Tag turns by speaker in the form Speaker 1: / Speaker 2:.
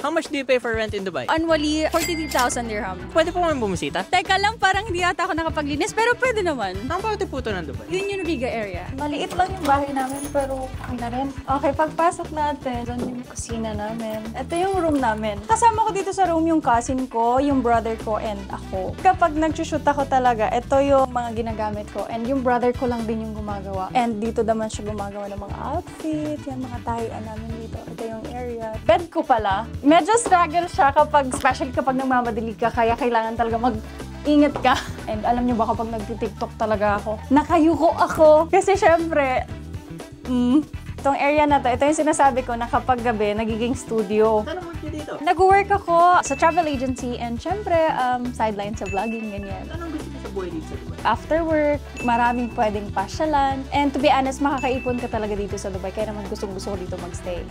Speaker 1: How much do you pay for rent in Dubai?
Speaker 2: Annually, 43,000 dirham.
Speaker 1: Pwede po kami bumisita?
Speaker 2: Teka lang, parang hindi ata ako nakapaglinis, pero pwede naman.
Speaker 1: Saan parte po ito ng Dubai?
Speaker 2: Yun yung Riga area.
Speaker 3: Maliit lang yung bahay namin, pero okay na rin. Okay, pagpasok natin, doon yung kusina namin. Ito yung room namin. Kasama ko dito sa room yung cousin ko, yung brother ko, and ako. Kapag nag-shoot ako talaga, ito yung mga ginagamit ko. And yung brother ko lang din yung gumagawa. And dito naman siya gumagawa ng mga outfit, yung mga tahian namin dito. Ito yung area. Bed ko pala. Medyo struggle siya kapag, especially kapag nagmamadali ka, kaya kailangan talaga ingat ka. And alam niyo ba kapag nag-TikTok talaga ako, nakayuko ako. Kasi syempre, itong area na to, ito yung sinasabi ko na kapag gabi, nagiging studio.
Speaker 1: Saan ang work niyo dito?
Speaker 3: Nag-work ako sa travel agency and syempre, sideline sa vlogging, ganyan.
Speaker 1: Anong gusto niyo sa buhay dito sa Dubai?
Speaker 3: After work, maraming pwedeng pasyalan. And to be honest, makakaipon ka talaga dito sa Dubai. Kaya naman gustong-gusto ko dito magstay.